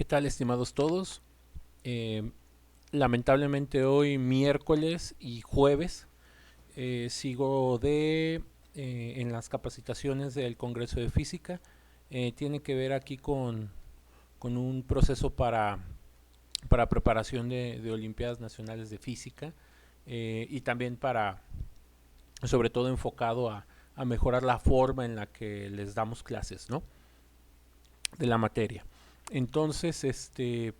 ¿Qué tal, estimados todos? Eh, Lamentablemente hoy miércoles y jueves sigo en las capacitaciones del Congreso de Física. Tiene que ver aquí con un proceso para preparación de Olimpiadas Nacionales de Física y también sobre todo enfocado a mejorar la forma en la que les damos clases, ¿no? De la materia. Entonces,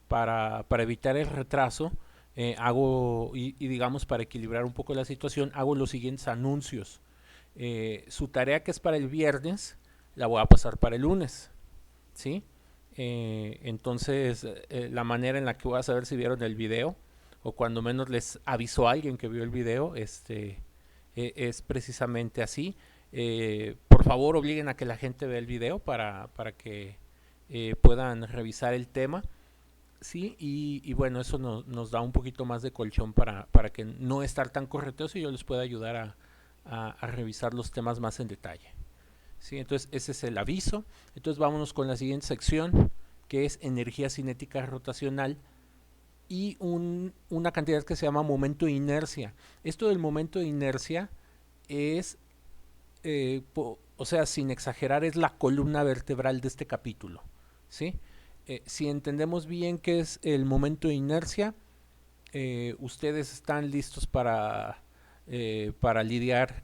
para evitar el retraso, y digamos para equilibrar un poco la situación, hago los siguientes anuncios. Su tarea que es para el viernes, la voy a pasar para el lunes, ¿sí? Entonces, la manera en la que voy a saber si vieron el video, o cuando menos les avisó a alguien que vio el video, es precisamente así. Por favor, obliguen a que la gente vea el video para que puedan revisar el tema. Sí, y bueno, eso nos da un poquito más de colchón para que no estar tan correteos y yo les pueda ayudar a revisar los temas más en detalle. Sí, entonces ese es el aviso. Entonces vámonos con la siguiente sección, que es energía cinética rotacional y una cantidad que se llama momento de inercia. Esto del momento de inercia es, o sea, sin exagerar, es la columna vertebral de este capítulo. ¿Sí? Si entendemos bien qué es el momento de inercia, ustedes están listos para lidiar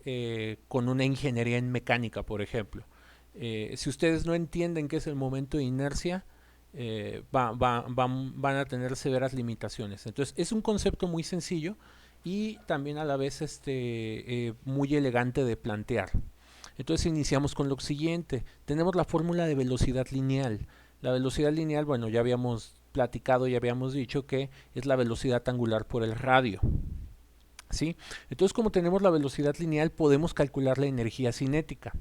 con una ingeniería en mecánica, por ejemplo. Si ustedes no entienden qué es el momento de inercia, van a tener severas limitaciones. Entonces, es un concepto muy sencillo y también a la vez muy elegante de plantear. Entonces iniciamos con lo siguiente. Tenemos la fórmula de velocidad lineal. La velocidad lineal, bueno, ya habíamos platicado, ya habíamos dicho que es la velocidad angular por el radio. ¿Sí? Entonces, como tenemos la velocidad lineal, podemos calcular la energía cinética.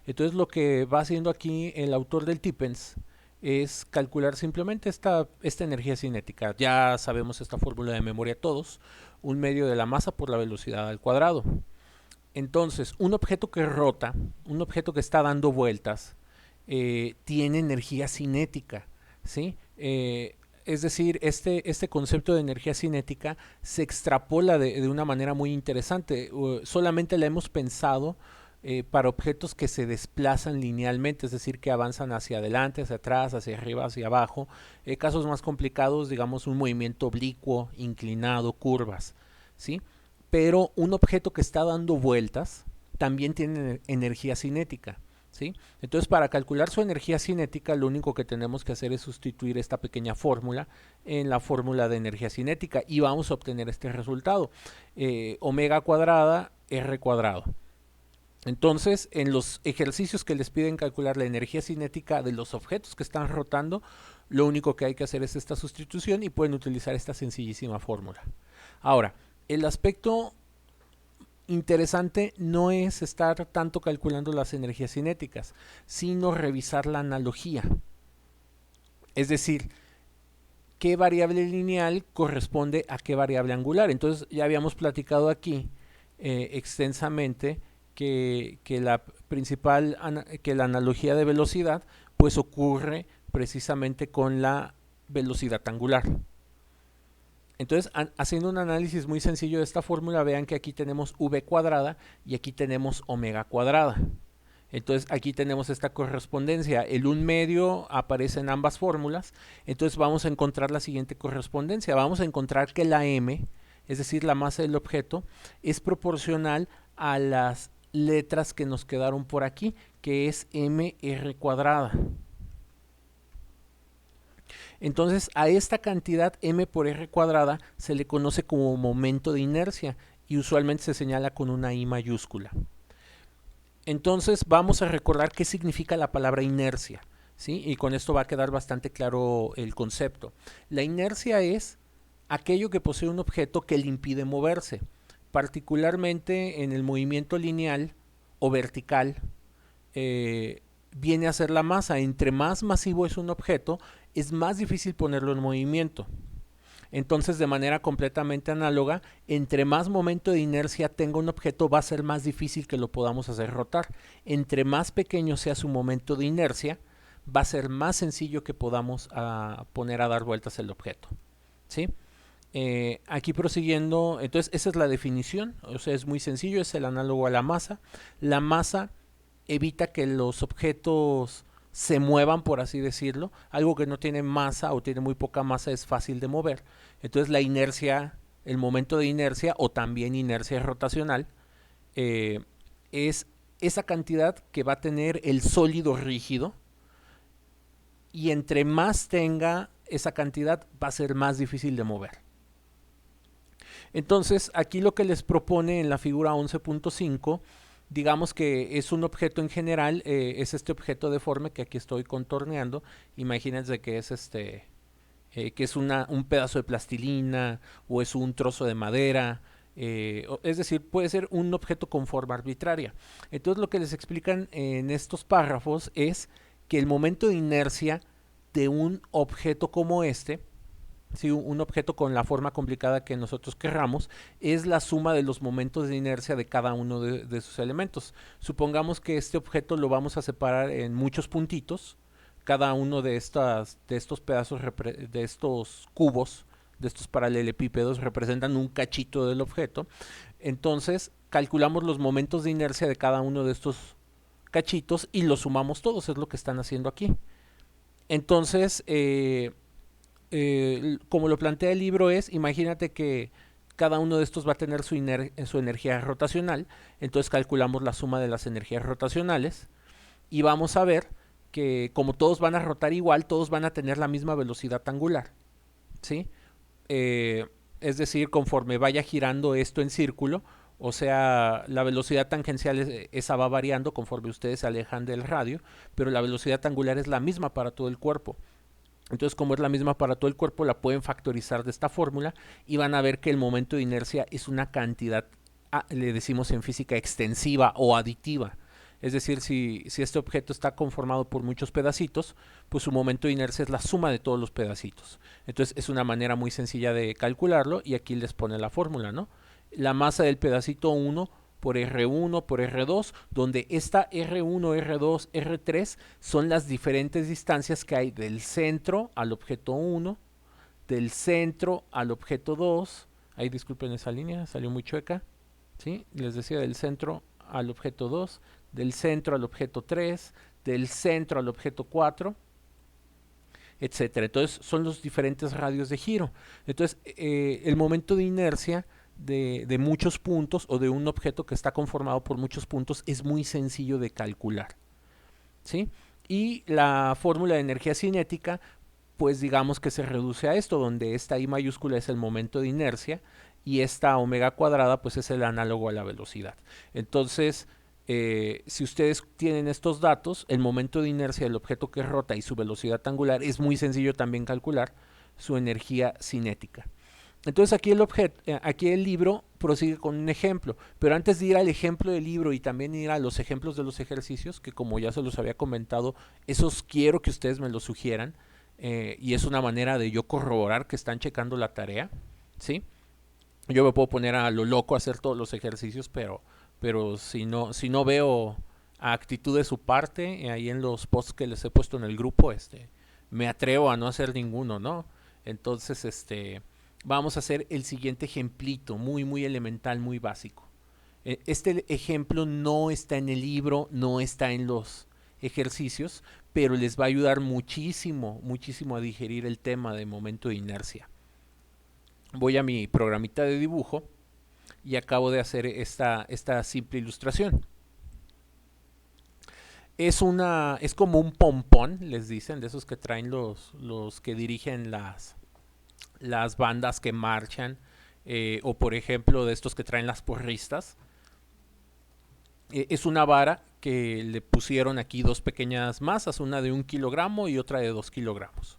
Entonces, lo que va haciendo aquí el autor del Tippens es calcular simplemente esta energía cinética. Ya sabemos esta fórmula de memoria todos, un medio de la masa por la velocidad al cuadrado. Entonces, un objeto que rota, un objeto que está dando vueltas, tiene energía cinética, ¿sí? Es decir, este concepto de energía cinética se extrapola de una manera muy interesante. Solamente la hemos pensado para objetos que se desplazan linealmente, es decir, que avanzan hacia adelante, hacia atrás, hacia arriba, hacia abajo. Casos más complicados, digamos, un movimiento oblicuo, inclinado, curvas, ¿sí? Pero un objeto que está dando vueltas también tiene energía cinética. ¿Sí? Entonces, para calcular su energía cinética, lo único que tenemos que hacer es sustituir esta pequeña fórmula en la fórmula de energía cinética y vamos a obtener este resultado. Omega cuadrada, R cuadrado. Entonces, en los ejercicios que les piden calcular la energía cinética de los objetos que están rotando, lo único que hay que hacer es esta sustitución y pueden utilizar esta sencillísima fórmula. Ahora, el aspecto interesante no es estar tanto calculando las energías cinéticas, sino revisar la analogía. Es decir, qué variable lineal corresponde a qué variable angular. Entonces ya habíamos platicado aquí extensamente que la analogía de velocidad pues ocurre precisamente con la velocidad angular. Entonces, haciendo un análisis muy sencillo de esta fórmula, vean que aquí tenemos v cuadrada y aquí tenemos omega cuadrada. Entonces, aquí tenemos esta correspondencia. El 1/2 aparece en ambas fórmulas. Entonces, vamos a encontrar la siguiente correspondencia. Vamos a encontrar que la m, es decir, la masa del objeto, es proporcional a las letras que nos quedaron por aquí, que es mr cuadrada. Entonces, a esta cantidad m por r cuadrada se le conoce como momento de inercia y usualmente se señala con una I mayúscula. Entonces, vamos a recordar qué significa la palabra inercia, ¿sí? Y con esto va a quedar bastante claro el concepto. La inercia es aquello que posee un objeto que le impide moverse, particularmente en el movimiento lineal o vertical. Viene a ser la masa. Entre más masivo es un objeto, es más difícil ponerlo en movimiento. Entonces, de manera completamente análoga, entre más momento de inercia tenga un objeto, va a ser más difícil que lo podamos hacer rotar. Entre más pequeño sea su momento de inercia, va a ser más sencillo que podamos poner a dar vueltas el objeto, ¿sí? Aquí prosiguiendo, entonces esa es la definición, o sea, es muy sencillo, es el análogo a la masa. La masa evita que los objetos se muevan, por así decirlo. Algo que no tiene masa o tiene muy poca masa es fácil de mover. Entonces la inercia, el momento de inercia o también inercia rotacional, es esa cantidad que va a tener el sólido rígido, y entre más tenga esa cantidad va a ser más difícil de mover. Entonces aquí lo que les propone en la figura 11.5, digamos que es un objeto en general, es este objeto deforme que aquí estoy contorneando. Imagínense que es que es un pedazo de plastilina o es un trozo de madera, es decir, puede ser un objeto con forma arbitraria. Entonces lo que les explican en estos párrafos es que el momento de inercia de un objeto como este, si un objeto con la forma complicada que nosotros querramos, es la suma de los momentos de inercia de cada uno de sus elementos. Supongamos que este objeto lo vamos a separar en muchos puntitos. Cada uno de estos pedazos, de estos cubos, de estos paralelepípedos, representan un cachito del objeto. Entonces calculamos los momentos de inercia de cada uno de estos cachitos y los sumamos todos, es lo que están haciendo aquí. Entonces, como lo plantea el libro es, imagínate que cada uno de estos va a tener su energía rotacional. Entonces calculamos la suma de las energías rotacionales y vamos a ver que como todos van a rotar igual, todos van a tener la misma velocidad angular, ¿sí? Es decir, conforme vaya girando esto en círculo, o sea, la velocidad tangencial esa va variando conforme ustedes se alejan del radio, pero la velocidad angular es la misma para todo el cuerpo. Entonces, como es la misma para todo el cuerpo, la pueden factorizar de esta fórmula y van a ver que el momento de inercia es una cantidad, le decimos en física, extensiva o aditiva. Es decir, si este objeto está conformado por muchos pedacitos, pues su momento de inercia es la suma de todos los pedacitos. Entonces es una manera muy sencilla de calcularlo y aquí les pone la fórmula, ¿no? La masa del pedacito 1 por R1 por R2, donde esta R1, R2, R3 son las diferentes distancias que hay del centro al objeto 1, del centro al objeto 2. Ahí disculpen esa línea, salió muy chueca. ¿Sí? Les decía del centro al objeto 2, del centro al objeto 3, del centro al objeto 4, etcétera. Entonces son los diferentes radios de giro. Entonces el momento de inercia de muchos puntos o de un objeto que está conformado por muchos puntos es muy sencillo de calcular, ¿sí? Y la fórmula de energía cinética, pues digamos que se reduce a esto, donde esta I mayúscula es el momento de inercia y esta omega cuadrada pues es el análogo a la velocidad. Entonces, si ustedes tienen estos datos, el momento de inercia del objeto que rota y su velocidad angular, es muy sencillo también calcular su energía cinética. Entonces aquí el libro prosigue con un ejemplo, pero antes de ir al ejemplo del libro y también ir a los ejemplos de los ejercicios, que como ya se los había comentado, esos quiero que ustedes me los sugieran, y es una manera de yo corroborar que están checando la tarea, ¿sí? Yo me puedo poner a lo loco a hacer todos los ejercicios, pero si no veo actitud de su parte, ahí en los posts que les he puesto en el grupo, me atrevo a no hacer ninguno, ¿no? Entonces, vamos a hacer el siguiente ejemplito, muy, muy elemental, muy básico. Este ejemplo no está en el libro, no está en los ejercicios, pero les va a ayudar muchísimo, muchísimo a digerir el tema de momento de inercia. Voy a mi programita de dibujo y acabo de hacer esta simple ilustración. Es como un pompón, les dicen, de esos que traen los que dirigen las bandas que marchan, o por ejemplo de estos que traen las porristas. Es una vara que le pusieron aquí dos pequeñas masas, una de 1 kilogramo y otra de 2 kilogramos.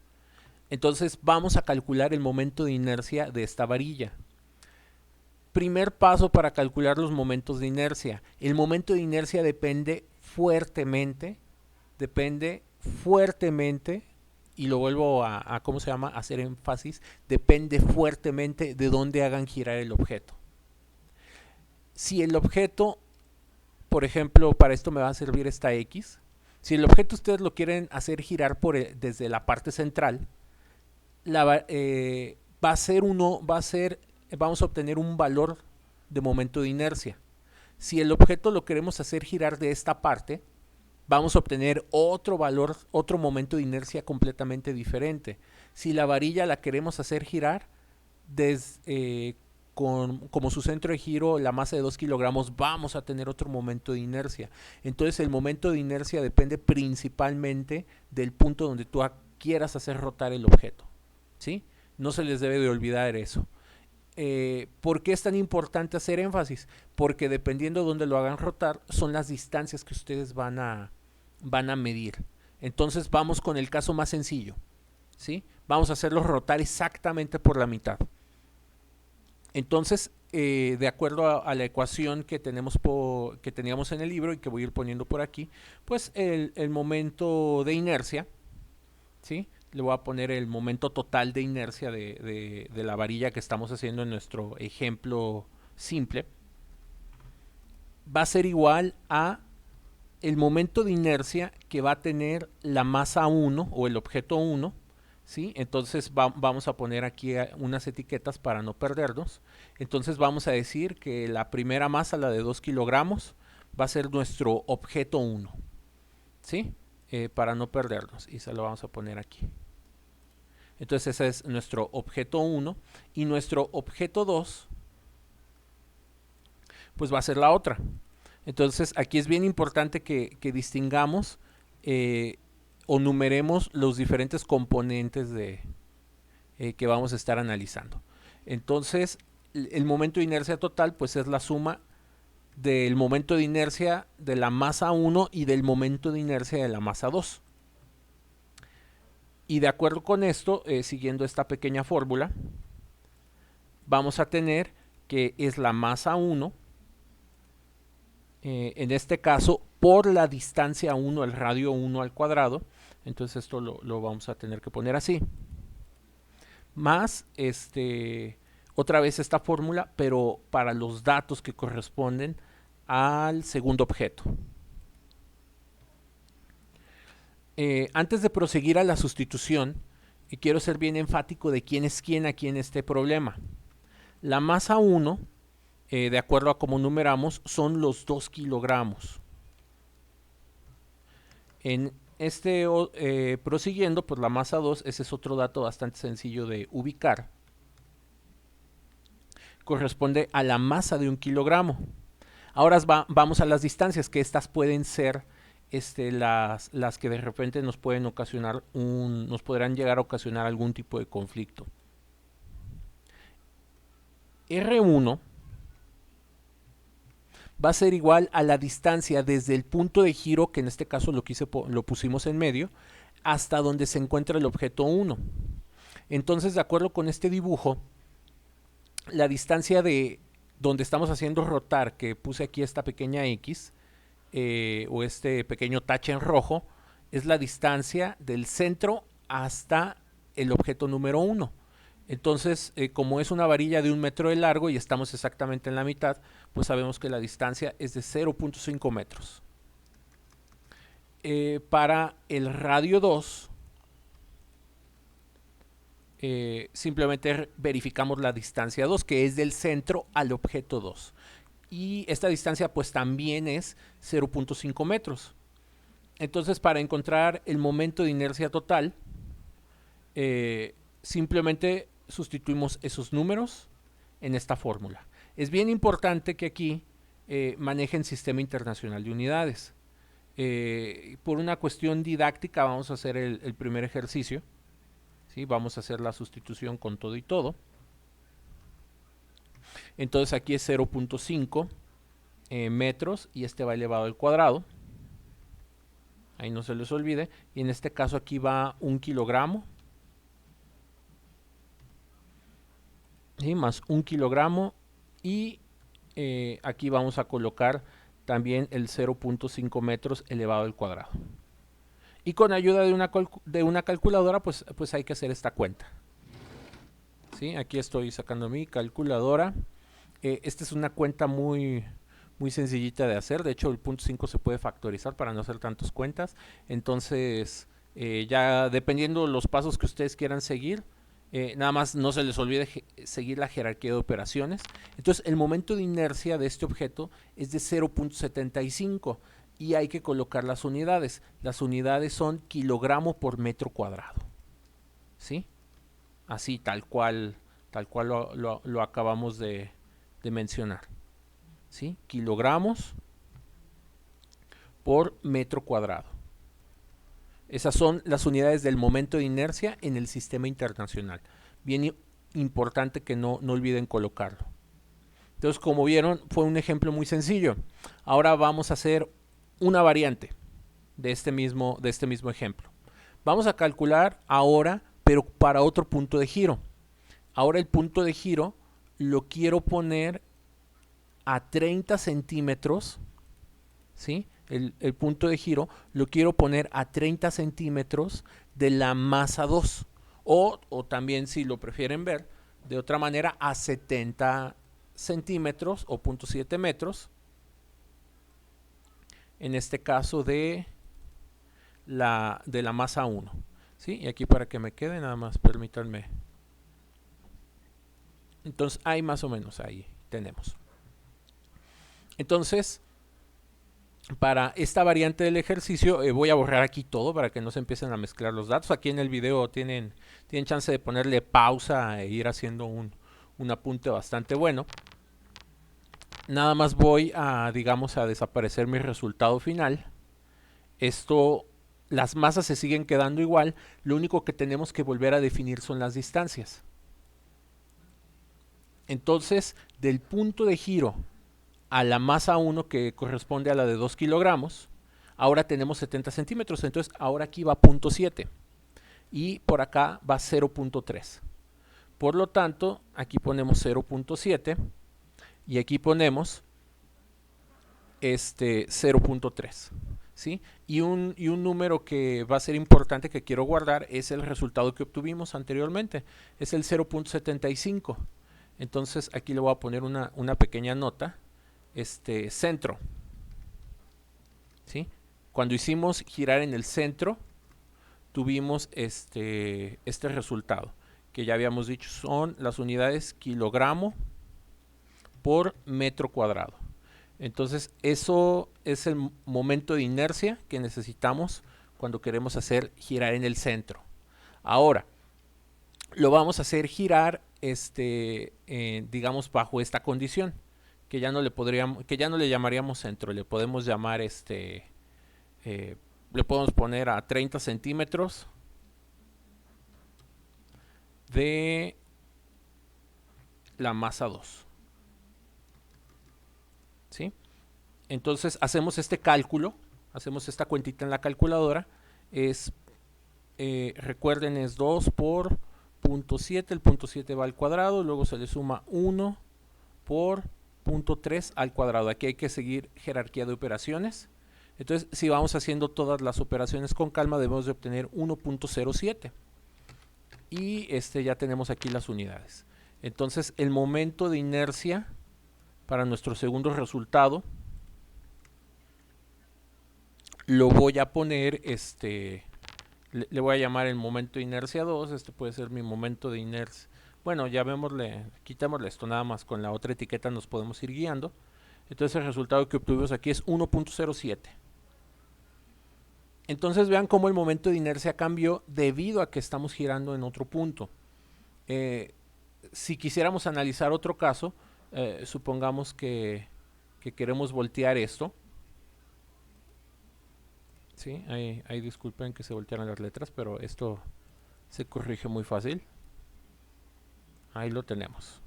Entonces vamos a calcular el momento de inercia de esta varilla. Primer paso para calcular los momentos de inercia. El momento de inercia depende fuertemente, y lo vuelvo a ¿cómo se llama? A hacer énfasis, depende fuertemente de dónde hagan girar el objeto. Si el objeto, por ejemplo, para esto me va a servir esta X, Si el objeto ustedes lo quieren hacer girar desde la parte central, va a ser vamos a obtener un valor de momento de inercia. Si el objeto lo queremos hacer girar de esta parte, vamos a obtener otro valor, otro momento de inercia completamente diferente. Si la varilla la queremos hacer girar como su centro de giro, la masa de 2 kilogramos, vamos a tener otro momento de inercia. Entonces el momento de inercia depende principalmente del punto donde tú quieras hacer rotar el objeto, ¿sí? No se les debe de olvidar eso. ¿Por qué es tan importante hacer énfasis? Porque dependiendo de dónde lo hagan rotar, son las distancias que ustedes van a medir. Entonces vamos con el caso más sencillo, ¿sí? Vamos a hacerlo rotar exactamente por la mitad. Entonces, de acuerdo a la ecuación que teníamos en el libro y que voy a ir poniendo por aquí, pues el momento de inercia, ¿sí? Le voy a poner el momento total de inercia de la varilla que estamos haciendo en nuestro ejemplo simple. Va a ser igual a el momento de inercia que va a tener la masa 1 o el objeto 1, ¿sí? Entonces vamos a poner aquí unas etiquetas para no perdernos. Entonces vamos a decir que la primera masa, la de 2 kilogramos, va a ser nuestro objeto 1, ¿sí? Para no perdernos, y se lo vamos a poner aquí. Entonces ese es nuestro objeto 1 y nuestro objeto 2 pues va a ser la otra. Entonces aquí es bien importante que distingamos o numeremos los diferentes componentes que vamos a estar analizando. Entonces el momento de inercia total pues es la suma del momento de inercia de la masa 1 y del momento de inercia de la masa 2. Y de acuerdo con esto, siguiendo esta pequeña fórmula, vamos a tener que es la masa 1, en este caso, por la distancia 1, el radio 1 al cuadrado. Entonces esto lo vamos a tener que poner así. Más, otra vez esta fórmula, pero para los datos que corresponden al segundo objeto. Antes de proseguir a la sustitución, quiero ser bien enfático de quién es quién aquí en este problema. La masa 1, de acuerdo a cómo numeramos, son los 2 kilogramos. En prosiguiendo, pues la masa 2, ese es otro dato bastante sencillo de ubicar. Corresponde a la masa de 1 kilogramo. Ahora vamos a las distancias, que estas pueden ser las que de repente nos pueden ocasionar nos podrán llegar a ocasionar algún tipo de conflicto. R1 va a ser igual a la distancia desde el punto de giro, que en este caso lo pusimos en medio, hasta donde se encuentra el objeto 1. Entonces, de acuerdo con este dibujo, la distancia de donde estamos haciendo rotar, que puse aquí esta pequeña X, o este pequeño tache en rojo, es la distancia del centro hasta el objeto número 1. Entonces, como es una varilla de 1 metro de largo y estamos exactamente en la mitad, pues sabemos que la distancia es de 0.5 metros. Para el radio 2, simplemente verificamos la distancia 2, que es del centro al objeto 2. Y esta distancia pues también es 0.5 metros. Entonces, para encontrar el momento de inercia total, simplemente sustituimos esos números en esta fórmula. Es bien importante que aquí manejen Sistema Internacional de Unidades. Por una cuestión didáctica vamos a hacer el primer ejercicio, ¿sí? Vamos a hacer la sustitución con todo y todo. Entonces aquí es 0.5 metros y va elevado al cuadrado. Ahí no se les olvide. Y en este caso aquí va 1 kilogramo. ¿Sí? Más 1 kilogramo. Y aquí vamos a colocar también el 0.5 metros elevado al cuadrado. Y con ayuda de una calculadora, pues hay que hacer esta cuenta. ¿Sí? Aquí estoy sacando mi calculadora. Esta es una cuenta muy muy sencillita de hacer. De hecho, el punto 5 se puede factorizar para no hacer tantas cuentas. Entonces, ya dependiendo los pasos que ustedes quieran seguir, nada más no se les olvide seguir la jerarquía de operaciones. Entonces, el momento de inercia de este objeto es de 0.75 y hay que colocar las unidades. Las unidades son kilogramo por metro cuadrado. ¿Sí? Así, tal cual lo acabamos de mencionar. ¿Sí? Kilogramos por metro cuadrado. Esas son las unidades del momento de inercia en el sistema internacional. Bien importante que no olviden colocarlo. Entonces, como vieron, fue un ejemplo muy sencillo. Ahora vamos a hacer una variante de este mismo ejemplo. Vamos a calcular ahora, pero para otro punto de giro. Ahora el punto de giro lo quiero poner a 30 centímetros, ¿sí? El punto de giro lo quiero poner a 30 centímetros de la masa 2. O también, si lo prefieren ver de otra manera, a 70 centímetros o 0.7 metros. En este caso de la masa 1. ¿Sí? Y aquí para que me quede, nada más permítanme. Entonces, hay más o menos ahí tenemos. Entonces, para esta variante del ejercicio, voy a borrar aquí todo para que no se empiecen a mezclar los datos. Aquí en el video tienen chance de ponerle pausa e ir haciendo un apunte bastante bueno. Nada más voy a, digamos, a desaparecer mi resultado final. Las masas se siguen quedando igual. Lo único que tenemos que volver a definir son las distancias. Entonces, del punto de giro a la masa 1, que corresponde a la de 2 kilogramos, ahora tenemos 70 centímetros. Entonces, ahora aquí va 0.7 y por acá va 0.3. Por lo tanto, aquí ponemos 0.7 y aquí ponemos 0.3. ¿Sí? Y un número que va a ser importante que quiero guardar es el resultado que obtuvimos anteriormente. Es el 0.75. Entonces aquí le voy a poner una pequeña nota. Centro. ¿Sí? Cuando hicimos girar en el centro, tuvimos este resultado, que ya habíamos dicho son las unidades kilogramo por metro cuadrado. Entonces, eso es el momento de inercia que necesitamos cuando queremos hacer girar en el centro. Ahora, lo vamos a hacer girar, digamos, bajo esta condición, que ya no le llamaríamos centro, le podemos llamar le podemos poner a 30 centímetros de la masa 2. ¿Sí? Entonces hacemos este cálculo, hacemos esta cuentita en la calculadora. Recuerden, es 2 por 0.7, el 0.7 va al cuadrado, luego se le suma 1 por 0.3 al cuadrado. Aquí hay que seguir jerarquía de operaciones. Entonces, si vamos haciendo todas las operaciones con calma, debemos de obtener 1.07. Y ya tenemos aquí las unidades. Entonces, el momento de inercia para nuestro segundo resultado lo voy a poner, le voy a llamar el momento de inercia 2. Este puede ser mi momento de inercia. Bueno, quitémosle esto, nada más con la otra etiqueta nos podemos ir guiando. Entonces el resultado que obtuvimos aquí es 1.07. Entonces vean cómo el momento de inercia cambió debido a que estamos girando en otro punto. Si quisiéramos analizar otro caso, supongamos que queremos voltear esto. Sí, ahí disculpen que se voltearan las letras, pero esto se corrige muy fácil. Ahí lo tenemos.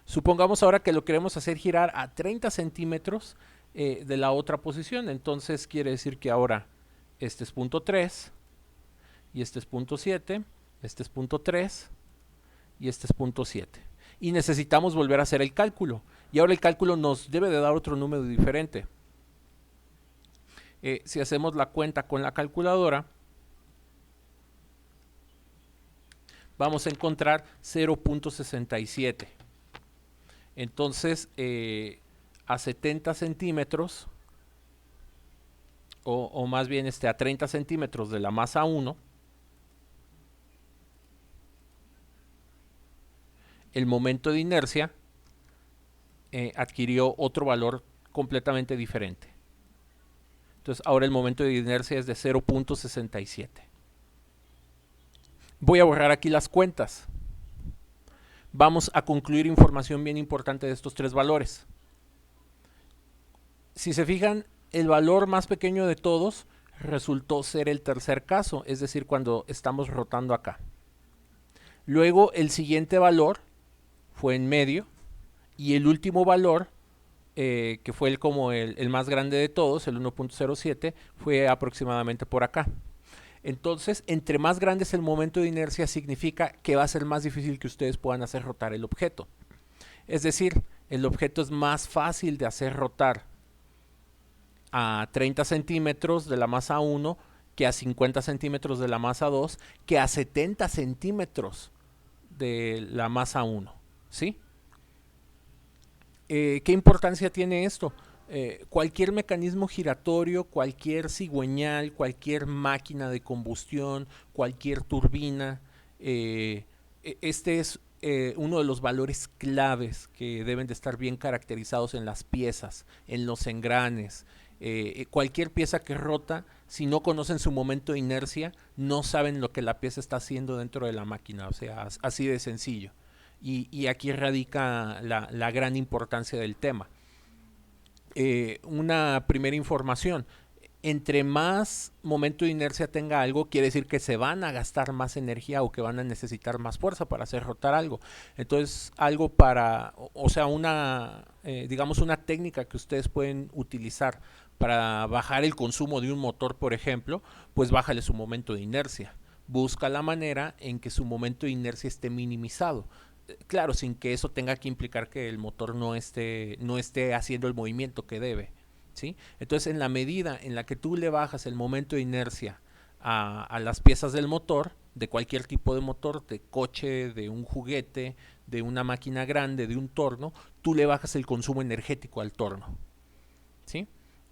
Supongamos ahora que lo queremos hacer girar a 30 centímetros de la otra posición. Entonces quiere decir que ahora este es 0.3 y este es 0.7, este es 0.3 y este es 0.7. Y necesitamos volver a hacer el cálculo. Y ahora el cálculo nos debe de dar otro número diferente. Si hacemos la cuenta con la calculadora, vamos a encontrar 0.67. Entonces, a 70 centímetros, o más bien a 30 centímetros de la masa 1, el momento de inercia adquirió otro valor completamente diferente. Entonces ahora el momento de inercia es de 0.67. Voy a borrar aquí las cuentas. Vamos a concluir información bien importante de estos tres valores. Si se fijan, el valor más pequeño de todos resultó ser el tercer caso, es decir, cuando estamos rotando acá. Luego el siguiente valor fue en medio, y el último valor, que fue como el más grande de todos, el 1.07, fue aproximadamente por acá. Entonces, entre más grande es el momento de inercia, significa que va a ser más difícil que ustedes puedan hacer rotar el objeto. Es decir, el objeto es más fácil de hacer rotar a 30 centímetros de la masa 1 que a 50 centímetros de la masa 2, que a 70 centímetros de la masa 1. ¿Sí? ¿Qué importancia tiene esto? Cualquier mecanismo giratorio, cualquier cigüeñal, cualquier máquina de combustión, cualquier turbina, este es uno de los valores claves que deben de estar bien caracterizados en las piezas, en los engranes. Cualquier pieza que rota, si no conocen su momento de inercia, no saben lo que la pieza está haciendo dentro de la máquina, o sea, así de sencillo. Y aquí radica la gran importancia del tema. Una primera información: entre más momento de inercia tenga algo, quiere decir que se van a gastar más energía o que van a necesitar más fuerza para hacer rotar algo. Entonces, algo para, o sea, digamos una técnica que ustedes pueden utilizar para bajar el consumo de un motor, por ejemplo, pues bájale su momento de inercia. Busca la manera en que su momento de inercia esté minimizado. Claro, sin que eso tenga que implicar que el motor no esté haciendo el movimiento que debe. ¿Sí? Entonces, en la medida en la que tú le bajas el momento de inercia a las piezas del motor, de cualquier tipo de motor, de coche, de un juguete, de una máquina grande, de un torno, tú le bajas el consumo energético al torno. ¿Sí?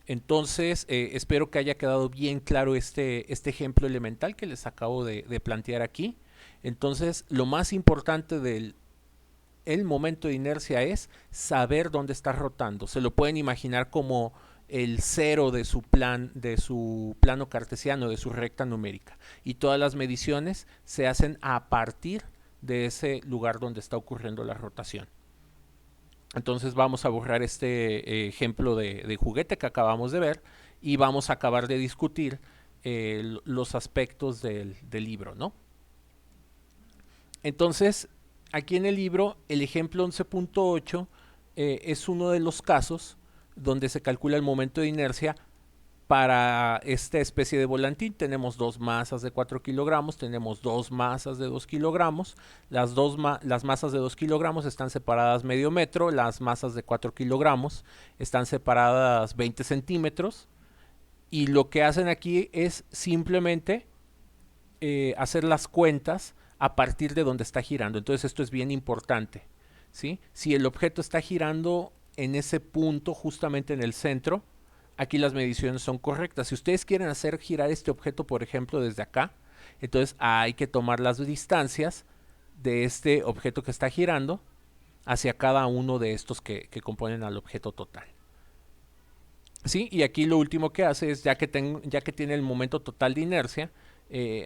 Entonces, espero que haya quedado bien claro este ejemplo elemental que les acabo de plantear aquí. Entonces, lo más importante del momento de inercia es saber dónde está rotando. Se lo pueden imaginar como el cero de su plano cartesiano, de su recta numérica. Y todas las mediciones se hacen a partir de ese lugar donde está ocurriendo la rotación. Entonces vamos a borrar este ejemplo de juguete que acabamos de ver y vamos a acabar de discutir los aspectos del libro, ¿no? Entonces, aquí en el libro, el ejemplo 11.8 es uno de los casos donde se calcula el momento de inercia para esta especie de volantín. Tenemos dos masas de 4 kilogramos, tenemos dos masas de 2 kilogramos. Las masas de 2 kilogramos están separadas medio metro, las masas de 4 kilogramos están separadas 20 centímetros. Y lo que hacen aquí es simplemente hacer las cuentas a partir de donde está girando. Entonces esto es bien importante, ¿sí? Si el objeto está girando en ese punto, justamente en el centro, aquí las mediciones son correctas. Si ustedes quieren hacer girar este objeto, por ejemplo, desde acá, entonces hay que tomar las distancias de este objeto que está girando hacia cada uno de estos que componen al objeto total. ¿Sí? Y aquí lo último que hace es, ya que tiene el momento total de inercia,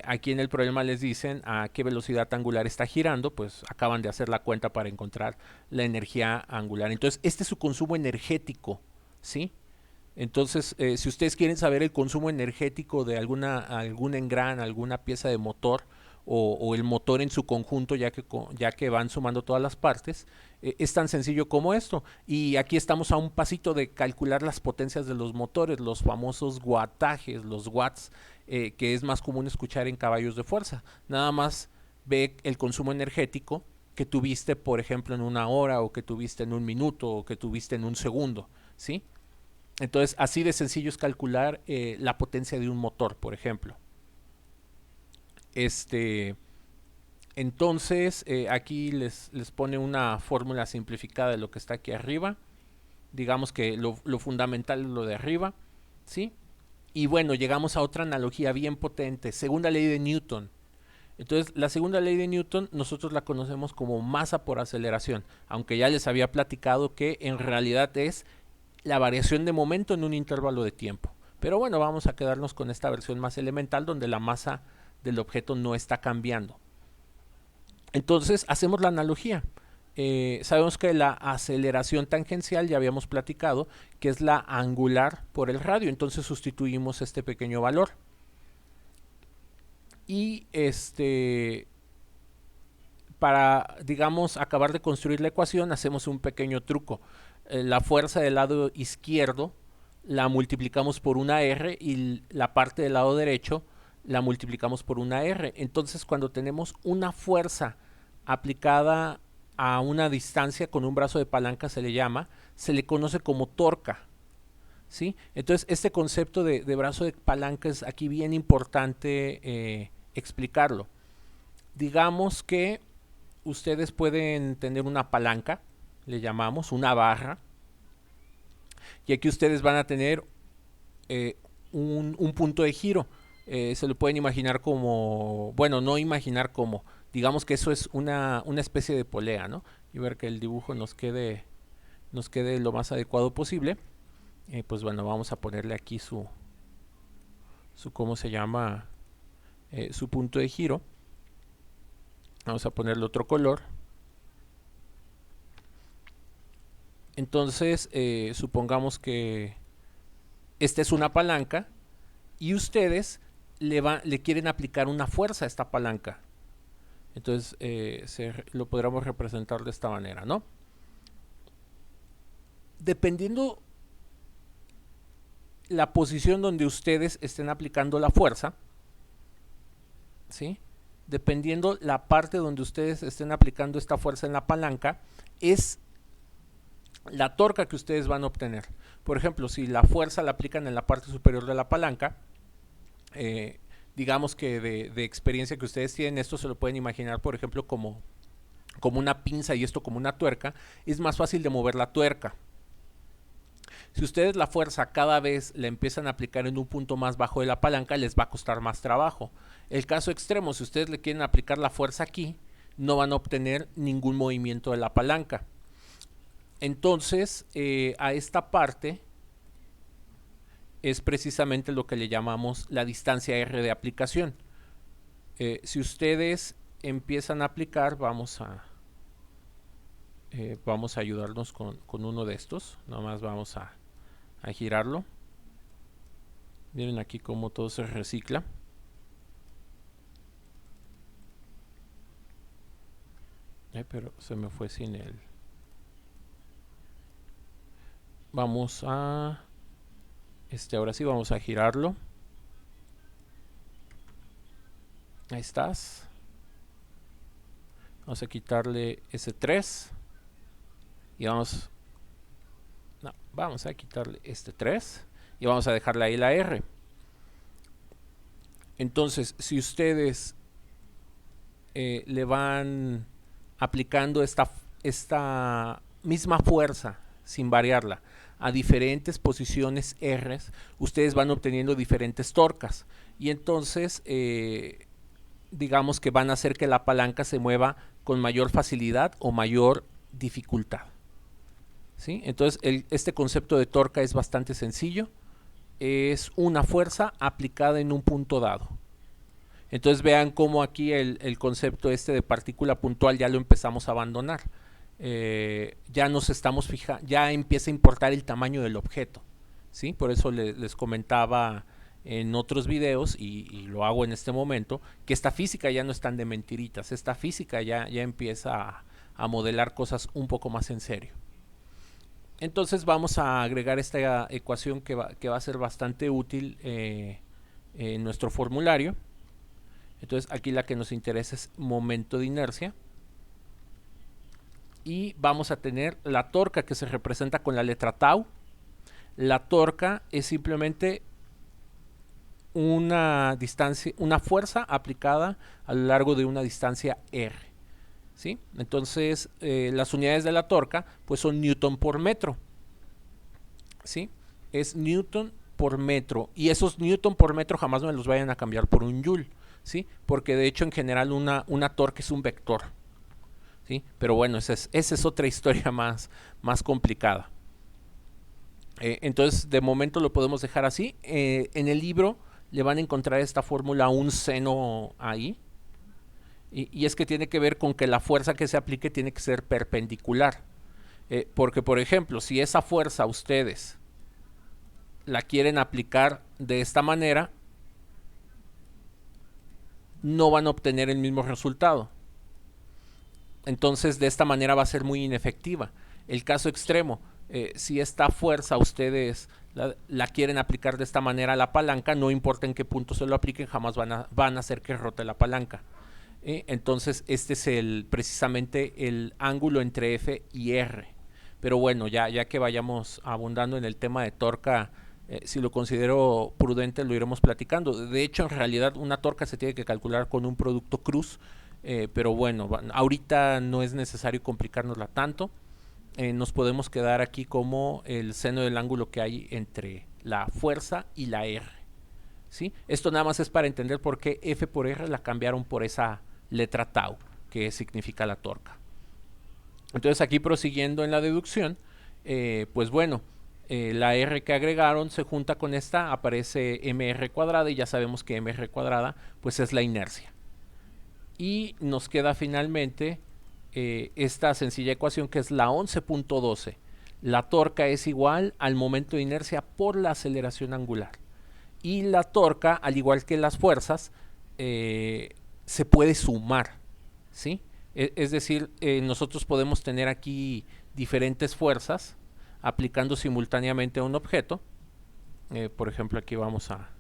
aquí en el problema les dicen a qué velocidad angular está girando, pues acaban de hacer la cuenta para encontrar la energía angular. Entonces, este es su consumo energético, ¿sí? Entonces, si ustedes quieren saber el consumo energético de algún engran, alguna pieza de motor, o el motor en su conjunto, ya que van sumando todas las partes, es tan sencillo como esto. Y aquí estamos a un pasito de calcular las potencias de los motores, los famosos wattajes, los watts, que es más común escuchar en caballos de fuerza. Nada más ve el consumo energético que tuviste, por ejemplo, en una hora, o que tuviste en un minuto, o que tuviste en un segundo, ¿sí? Entonces, así de sencillo es calcular la potencia de un motor, por ejemplo. Entonces, aquí les pone una fórmula simplificada de lo que está aquí arriba. digamos que lo fundamental es lo de arriba, ¿sí? Y bueno, llegamos a otra analogía bien potente, segunda ley de Newton. Entonces, la segunda ley de Newton nosotros la conocemos como masa por aceleración, aunque ya les había platicado que en realidad es la variación de momento en un intervalo de tiempo. Pero bueno, vamos a quedarnos con esta versión más elemental donde la masa del objeto no está cambiando. Entonces, hacemos la analogía. Sabemos que la aceleración tangencial, ya habíamos platicado, que es la angular por el radio. Entonces sustituimos este pequeño valor. Y para, digamos, acabar de construir la ecuación, hacemos un pequeño truco. La fuerza del lado izquierdo la multiplicamos por una R y la parte del lado derecho la multiplicamos por una R. Entonces, cuando tenemos una fuerza aplicada a una distancia con un brazo de palanca se le conoce como torca. ¿Sí? Entonces, este concepto de brazo de palanca es aquí bien importante explicarlo. Digamos que ustedes pueden tener una palanca, le llamamos una barra, y aquí ustedes van a tener un punto de giro. Se lo pueden imaginar como, bueno, no imaginar como, digamos que eso es una especie de polea, ¿no? Y ver que el dibujo nos quede lo más adecuado posible. Pues bueno, vamos a ponerle aquí su ¿cómo se llama? Su punto de giro. Vamos a ponerle otro color. Entonces, supongamos que esta es una palanca y ustedes le quieren aplicar una fuerza a esta palanca. Entonces, lo podríamos representar de esta manera, ¿no? Dependiendo la posición donde ustedes estén aplicando la fuerza, ¿sí? Dependiendo la parte donde ustedes estén aplicando esta fuerza en la palanca, es la torca que ustedes van a obtener. Por ejemplo, si la fuerza la aplican en la parte superior de la palanca, digamos que de experiencia que ustedes tienen, esto se lo pueden imaginar, por ejemplo, como una pinza y esto como una tuerca, es más fácil de mover la tuerca. Si ustedes la fuerza cada vez la empiezan a aplicar en un punto más bajo de la palanca, les va a costar más trabajo. El caso extremo, si ustedes le quieren aplicar la fuerza aquí, no van a obtener ningún movimiento de la palanca. Entonces, a esta parte es precisamente lo que le llamamos la distancia R de aplicación. Si ustedes empiezan a aplicar, vamos a ayudarnos con uno de estos. Nada más vamos a girarlo. Miren aquí cómo todo se recicla. Pero se me fue sin él. Vamos a ahora sí vamos a girarlo. Ahí estás. Vamos a quitarle ese 3 y vamos a quitarle este 3 y vamos a dejarle ahí la R. Entonces, si ustedes le van aplicando esta misma fuerza sin variarla a diferentes posiciones R, ustedes van obteniendo diferentes torcas y entonces digamos que van a hacer que la palanca se mueva con mayor facilidad o mayor dificultad. ¿Sí? Entonces este concepto de torca es bastante sencillo, es una fuerza aplicada en un punto dado. Entonces vean cómo aquí el concepto de partícula puntual ya lo empezamos a abandonar. Ya nos estamos fijando, ya empieza a importar el tamaño del objeto, ¿sí? Por eso les comentaba en otros videos y lo hago en este momento, que esta física ya no es tan de mentiritas, esta física ya empieza a modelar cosas un poco más en serio. Entonces vamos a agregar esta ecuación que va a ser bastante útil en nuestro formulario. Entonces aquí la que nos interesa es momento de inercia. Y vamos a tener la torca que se representa con la letra tau. La torca es simplemente una fuerza aplicada a lo largo de una distancia R. ¿Sí? Entonces las unidades de la torca pues son newton por metro. ¿sí? Es newton por metro. Y esos newton por metro jamás me los vayan a cambiar por un joule, ¿sí? Porque de hecho en general una torque es un vector, ¿sí? Pero bueno, esa es otra historia más complicada. Entonces, de momento lo podemos dejar así. En el libro le van a encontrar esta fórmula, un seno ahí. Y es que tiene que ver con que la fuerza que se aplique tiene que ser perpendicular. Porque, por ejemplo, si esa fuerza ustedes la quieren aplicar de esta manera, no van a obtener el mismo resultado. Entonces, de esta manera va a ser muy inefectiva. El caso extremo, si esta fuerza ustedes la quieren aplicar de esta manera a la palanca, no importa en qué punto se lo apliquen, jamás van a hacer que rote la palanca. Entonces, este es precisamente el ángulo entre F y R. Pero bueno, ya que vayamos abundando en el tema de torca, si lo considero prudente, lo iremos platicando. De hecho, en realidad, una torca se tiene que calcular con un producto cruz. Pero bueno, ahorita no es necesario complicárnosla tanto. Nos podemos quedar aquí como el seno del ángulo que hay entre la fuerza y la R, ¿sí? Esto nada más es para entender por qué F por R la cambiaron por esa letra tau, que significa la torca. Entonces aquí prosiguiendo en la deducción, pues bueno, la R que agregaron se junta con esta, aparece mr cuadrada y ya sabemos que mr cuadrada pues es la inercia. Y nos queda finalmente esta sencilla ecuación que es la 11.12. La torca es igual al momento de inercia por la aceleración angular. Y la torca, al igual que las fuerzas, se puede sumar, ¿sí? Es decir, nosotros podemos tener aquí diferentes fuerzas aplicando simultáneamente a un objeto. Por ejemplo, aquí vamos a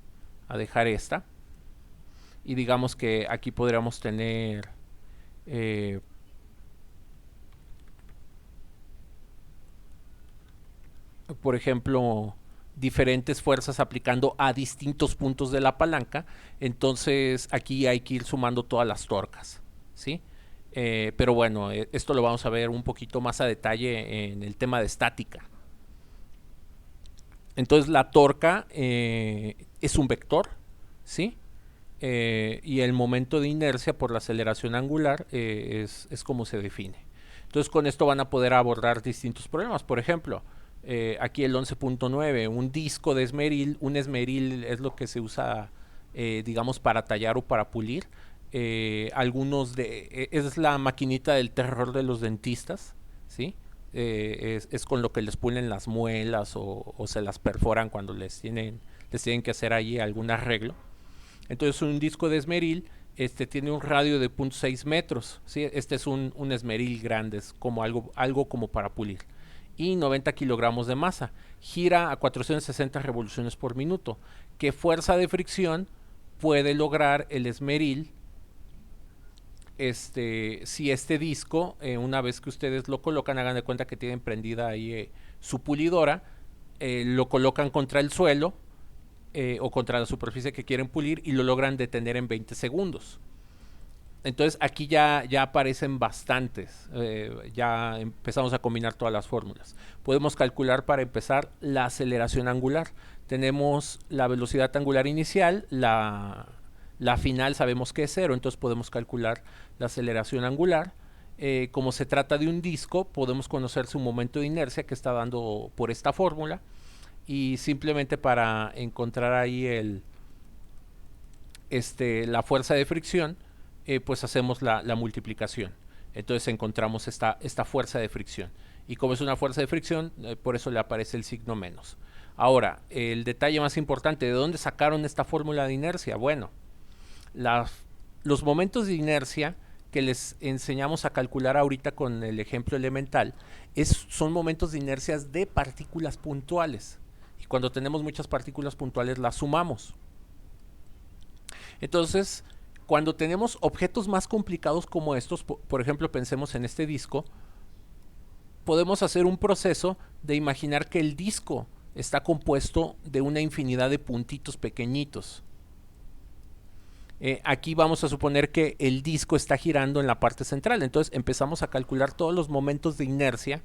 dejar esta. Y digamos que aquí podríamos tener por ejemplo, diferentes fuerzas aplicando a distintos puntos de la palanca. Entonces aquí hay que ir sumando todas las torcas, ¿sí? Pero bueno, esto lo vamos a ver un poquito más a detalle en el tema de estática. Entonces la torca es un vector, ¿sí? Y el momento de inercia por la aceleración angular es como se define. Entonces con esto van a poder abordar distintos problemas. Por ejemplo, aquí el 11.9, un disco de esmeril. Un esmeril es lo que se usa, digamos, para tallar o para pulir. Es la maquinita del terror de los dentistas, ¿sí? Es con lo que les pulen las muelas o se las perforan cuando les tienen que hacer ahí algún arreglo. Entonces un disco de esmeril tiene un radio de 0.6 metros, ¿sí? Este es un esmeril grande, es como algo como para pulir. Y 90 kilogramos de masa. Gira a 460 revoluciones por minuto. ¿Qué fuerza de fricción puede lograr el esmeril si este disco, una vez que ustedes lo colocan, hagan de cuenta que tienen prendida ahí su pulidora, lo colocan contra el suelo o contra la superficie que quieren pulir y lo logran detener en 20 segundos? Entonces aquí ya aparecen bastantes, ya empezamos a combinar todas las fórmulas. Podemos calcular para empezar la aceleración angular. Tenemos la velocidad angular inicial, la final sabemos que es cero, entonces podemos calcular la aceleración angular. Como se trata de un disco, podemos conocer su momento de inercia que está dando por esta fórmula. Y simplemente para encontrar ahí la fuerza de fricción, pues hacemos la multiplicación. Entonces encontramos esta fuerza de fricción. Y como es una fuerza de fricción, por eso le aparece el signo menos. Ahora, el detalle más importante, ¿de dónde sacaron esta fórmula de inercia? Bueno, los momentos de inercia que les enseñamos a calcular ahorita con el ejemplo elemental son momentos de inercias de partículas puntuales. Y cuando tenemos muchas partículas puntuales las sumamos. Entonces, cuando tenemos objetos más complicados como estos, por ejemplo, pensemos en este disco, podemos hacer un proceso de imaginar que el disco está compuesto de una infinidad de puntitos pequeñitos. Aquí vamos a suponer que el disco está girando en la parte central. Entonces empezamos a calcular todos los momentos de inercia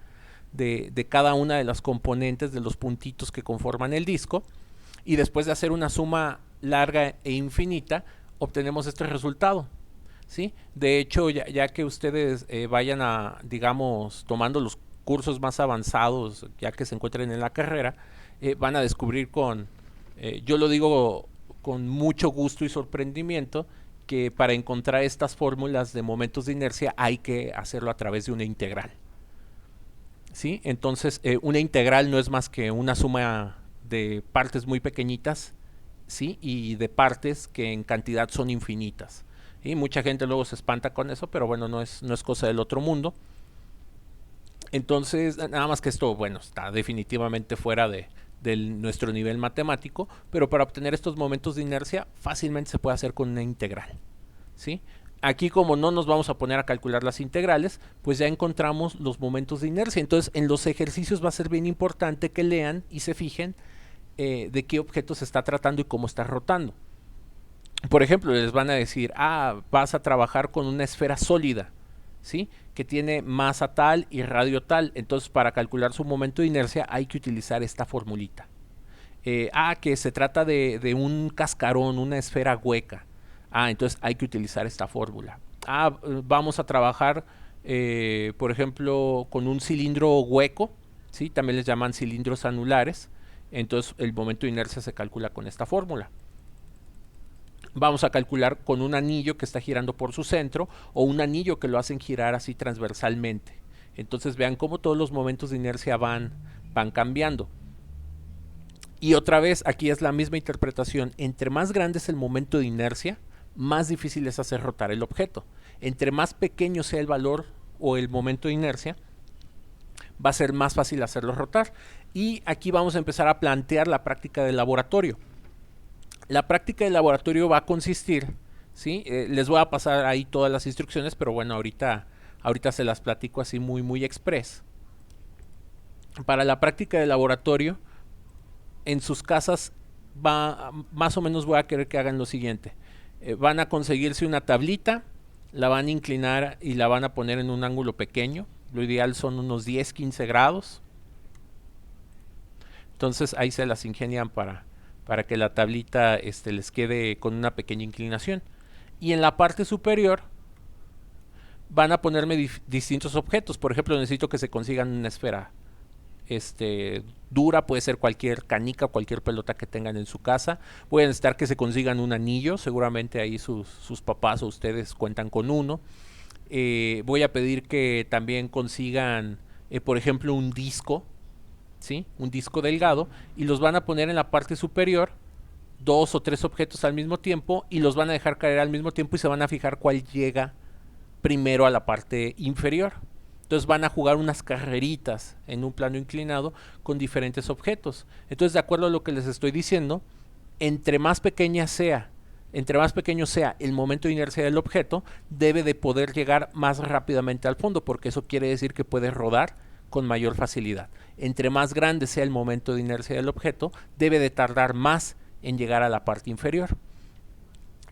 de cada una de las componentes de los puntitos que conforman el disco, y después de hacer una suma larga e infinita, obtenemos este resultado. ¿Sí? De hecho, ya que ustedes vayan digamos, tomando los cursos más avanzados, ya que se encuentren en la carrera, van a descubrir yo lo digo con mucho gusto y sorprendimiento, que para encontrar estas fórmulas de momentos de inercia hay que hacerlo a través de una integral. ¿Sí? Entonces, una integral no es más que una suma de partes muy pequeñitas, ¿sí? Y de partes que en cantidad son infinitas. Y mucha gente luego se espanta con eso, pero bueno, no es cosa del otro mundo. Entonces, nada más que esto, bueno, está definitivamente fuera de nuestro nivel matemático, pero para obtener estos momentos de inercia fácilmente se puede hacer con una integral. ¿Sí? Aquí, como no nos vamos a poner a calcular las integrales, pues ya encontramos los momentos de inercia. Entonces, en los ejercicios va a ser bien importante que lean y se fijen de qué objeto se está tratando y cómo está rotando. Por ejemplo, les van a decir, vas a trabajar con una esfera sólida, ¿sí? Que tiene masa tal y radio tal. Entonces, para calcular su momento de inercia hay que utilizar esta formulita. Que se trata de un cascarón, una esfera hueca. Entonces hay que utilizar esta fórmula. Vamos a trabajar, por ejemplo, con un cilindro hueco, ¿sí? También les llaman cilindros anulares. Entonces el momento de inercia se calcula con esta fórmula. Vamos a calcular con un anillo que está girando por su centro, o un anillo que lo hacen girar así transversalmente. Entonces vean cómo todos los momentos de inercia van cambiando. Y otra vez, aquí es la misma interpretación. Entre más grande es el momento de inercia, más difícil es hacer rotar el objeto. Entre más pequeño sea el valor o el momento de inercia, va a ser más fácil hacerlo rotar. Y aquí vamos a empezar a plantear la práctica del laboratorio. La práctica del laboratorio va a consistir, ¿sí? Les voy a pasar ahí todas las instrucciones, pero bueno, ahorita se las platico así muy express. Para la práctica del laboratorio, en sus casas más o menos voy a querer que hagan lo siguiente. Van a conseguirse una tablita, la van a inclinar y la van a poner en un ángulo pequeño. Lo ideal son unos 10-15 grados. Entonces ahí se las ingenian para que la tablita les quede con una pequeña inclinación. Y en la parte superior van a ponerme distintos objetos. Por ejemplo, necesito que se consigan una esfera dura, puede ser cualquier canica, cualquier pelota que tengan en su casa. Voy a necesitar que se consigan un anillo, seguramente ahí sus papás o ustedes cuentan con uno. Voy a pedir que también consigan, por ejemplo, un disco, ¿sí? Un disco delgado, y los van a poner en la parte superior, 2 o 3 objetos al mismo tiempo, y los van a dejar caer al mismo tiempo y se van a fijar cuál llega primero a la parte inferior. Entonces van a jugar unas carreritas en un plano inclinado con diferentes objetos. Entonces, de acuerdo a lo que les estoy diciendo, entre más pequeño sea el momento de inercia del objeto, debe de poder llegar más rápidamente al fondo, porque eso quiere decir que puede rodar con mayor facilidad. Entre más grande sea el momento de inercia del objeto, debe de tardar más en llegar a la parte inferior.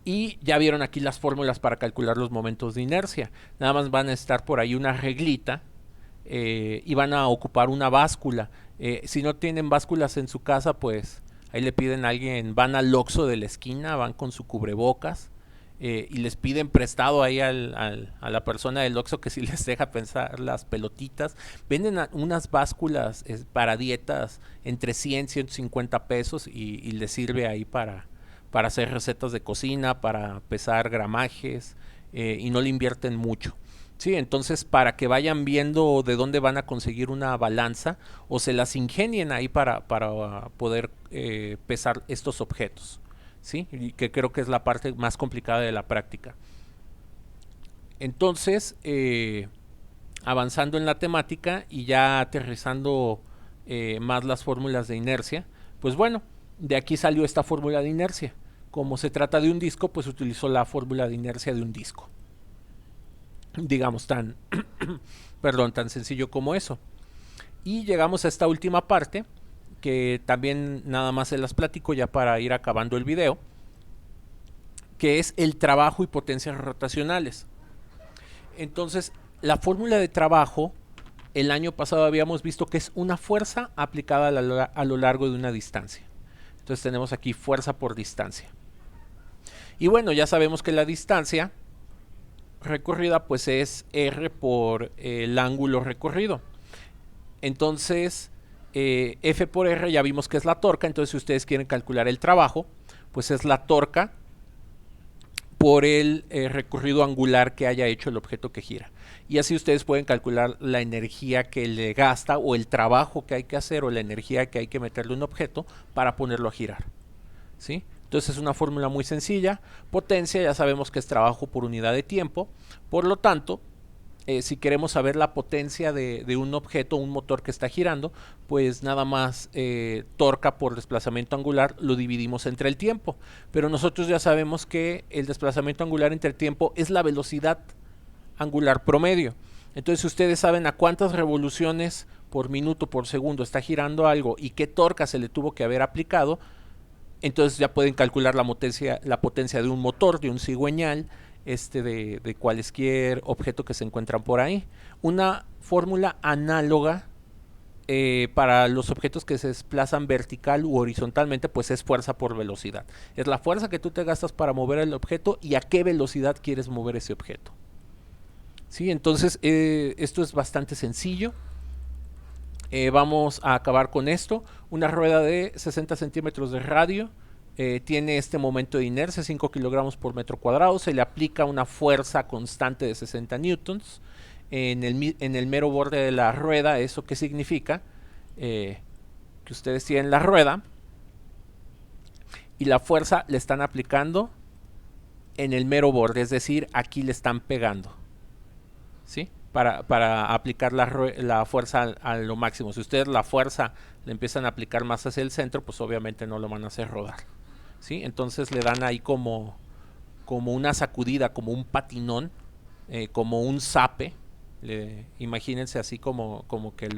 Y ya vieron aquí las fórmulas para calcular los momentos de inercia. Nada más van a estar por ahí una reglita y van a ocupar una báscula. Si no tienen básculas en su casa, pues ahí le piden a alguien, van al Oxxo de la esquina, van con su cubrebocas y les piden prestado ahí a la persona del Oxxo que si les deja pensar las pelotitas. Venden unas básculas para dietas entre 100 y 150 pesos y les sirve ahí para hacer recetas de cocina, para pesar gramajes y no le invierten mucho. Sí, entonces para que vayan viendo de dónde van a conseguir una balanza o se las ingenien ahí para poder pesar estos objetos. ¿Sí? Y que creo que es la parte más complicada de la práctica. Entonces, avanzando en la temática y ya aterrizando más las fórmulas de inercia, pues bueno, de aquí salió esta fórmula de inercia. Como se trata de un disco, pues utilizó la fórmula de inercia de un disco. Digamos tan sencillo como eso. Y llegamos a esta última parte, que también nada más se las platico ya para ir acabando el video, que es el trabajo y potencias rotacionales. Entonces, la fórmula de trabajo el año pasado habíamos visto que es una fuerza aplicada a lo largo de una distancia. Entonces tenemos aquí fuerza por distancia. Y bueno, ya sabemos que la distancia recorrida pues es R por el ángulo recorrido. Entonces F por R ya vimos que es la torca. Entonces si ustedes quieren calcular el trabajo, pues es la torca por el recorrido angular que haya hecho el objeto que gira. Y así ustedes pueden calcular la energía que le gasta o el trabajo que hay que hacer o la energía que hay que meterle a un objeto para ponerlo a girar. ¿Sí? Entonces es una fórmula muy sencilla. Potencia ya sabemos que es trabajo por unidad de tiempo. Por lo tanto, si queremos saber la potencia de un objeto, un motor que está girando, pues nada más torca por desplazamiento angular lo dividimos entre el tiempo. Pero nosotros ya sabemos que el desplazamiento angular entre el tiempo es la velocidad angular promedio. Entonces si ustedes saben a cuántas revoluciones por minuto, por segundo está girando algo y qué torca se le tuvo que haber aplicado, entonces ya pueden calcular la potencia de un motor, de un cigüeñal, de cualquier objeto que se encuentran por ahí. Una fórmula análoga para los objetos que se desplazan vertical u horizontalmente, pues es fuerza por velocidad. Es la fuerza que tú te gastas para mover el objeto y a qué velocidad quieres mover ese objeto. ¿Sí? Entonces esto es bastante sencillo. Vamos a acabar con esto. Una rueda de 60 centímetros de radio tiene este momento de inercia, 5 kilogramos por metro cuadrado. Se le aplica una fuerza constante de 60 newtons en el mero borde de la rueda. ¿Eso qué significa? Que ustedes tienen la rueda y la fuerza le están aplicando en el mero borde, es decir, aquí le están pegando. ¿Sí? Para aplicar la fuerza a lo máximo. Si ustedes la fuerza le empiezan a aplicar más hacia el centro, pues obviamente no lo van a hacer rodar. ¿Sí? Entonces le dan ahí como una sacudida, como un patinón, como un zape. Imagínense así como que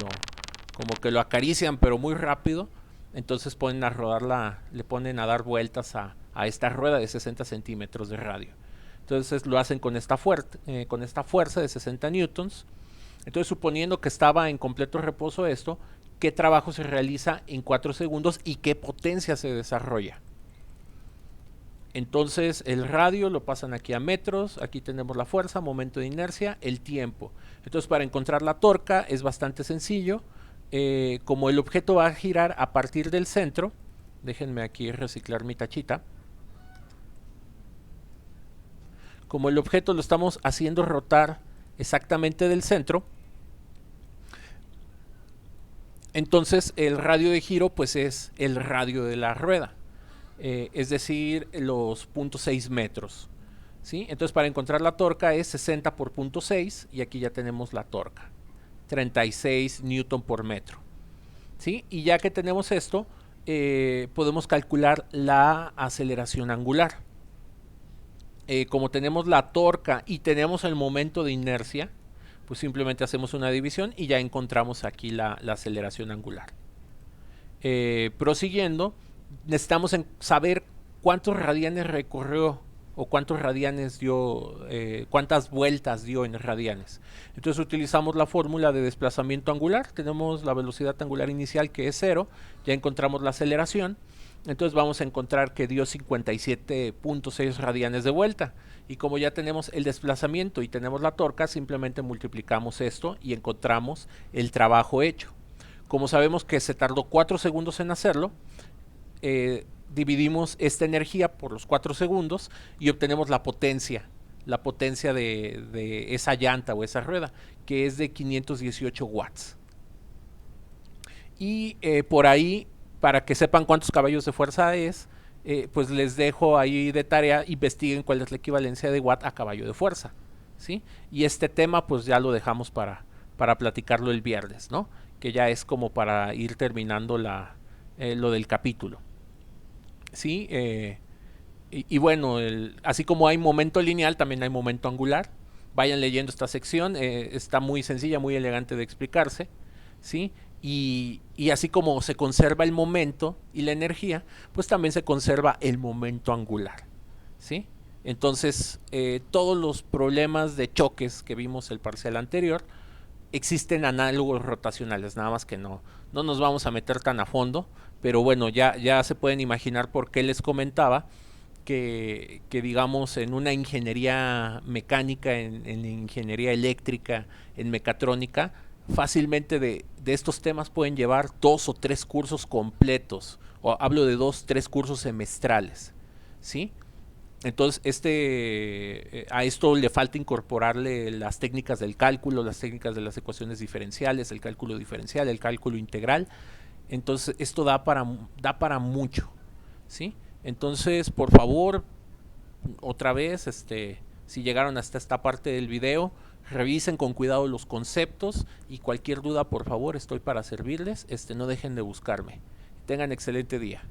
lo acarician, pero muy rápido. Entonces ponen a rodar le ponen a dar vueltas a esta rueda de 60 centímetros de radio. Entonces lo hacen con esta fuerza de 60 newtons. Entonces, suponiendo que estaba en completo reposo esto, ¿qué trabajo se realiza en 4 segundos y qué potencia se desarrolla? Entonces el radio lo pasan aquí a metros. Aquí tenemos la fuerza, momento de inercia, el tiempo. Entonces para encontrar la torca es bastante sencillo. Como el objeto va a girar a partir del centro, déjenme aquí reciclar mi tachita. Como el objeto lo estamos haciendo rotar exactamente del centro, entonces el radio de giro pues es el radio de la rueda, es decir, los 0.6 metros. ¿Sí? Entonces para encontrar la torca es 60 por 0.6 y aquí ya tenemos la torca, 36 newton por metro. ¿Sí? Y ya que tenemos esto, podemos calcular la aceleración angular. Como tenemos la torca y tenemos el momento de inercia, pues simplemente hacemos una división y ya encontramos aquí la aceleración angular. Prosiguiendo, necesitamos saber cuántos radianes recorrió o cuántos radianes dio, cuántas vueltas dio en radianes. Entonces utilizamos la fórmula de desplazamiento angular. Tenemos la velocidad angular inicial, que es 0, ya encontramos la aceleración. Entonces vamos a encontrar que dio 57.6 radianes de vuelta. Y como ya tenemos el desplazamiento y tenemos la torca, simplemente multiplicamos esto y encontramos el trabajo hecho. Como sabemos que se tardó 4 segundos en hacerlo, dividimos esta energía por los 4 segundos y obtenemos la potencia de esa llanta o esa rueda, que es de 518 watts. Y por ahí, para que sepan cuántos caballos de fuerza es, pues les dejo ahí de tarea, investiguen cuál es la equivalencia de watt a caballo de fuerza, ¿sí? Y este tema pues ya lo dejamos para platicarlo el viernes, ¿no? Que ya es como para ir terminando lo del capítulo, ¿sí? Y bueno, así como hay momento lineal, también hay momento angular. Vayan leyendo esta sección, está muy sencilla, muy elegante de explicarse, ¿sí? Y así como se conserva el momento y la energía, pues también se conserva el momento angular, ¿sí? Entonces, todos los problemas de choques que vimos el parcial anterior, existen análogos rotacionales, nada más que no nos vamos a meter tan a fondo, pero bueno, ya se pueden imaginar por qué les comentaba que digamos en una ingeniería mecánica, en ingeniería eléctrica, en mecatrónica, fácilmente de estos temas pueden llevar 2 o 3 cursos completos, o hablo de 2, 3 cursos semestrales, ¿sí? Entonces, a esto le falta incorporarle las técnicas del cálculo, las técnicas de las ecuaciones diferenciales, el cálculo diferencial, el cálculo integral. Entonces, esto da para mucho, ¿sí? Entonces, por favor, otra vez, si llegaron hasta esta parte del video, revisen con cuidado los conceptos y cualquier duda, por favor, estoy para servirles. No dejen de buscarme. Tengan excelente día.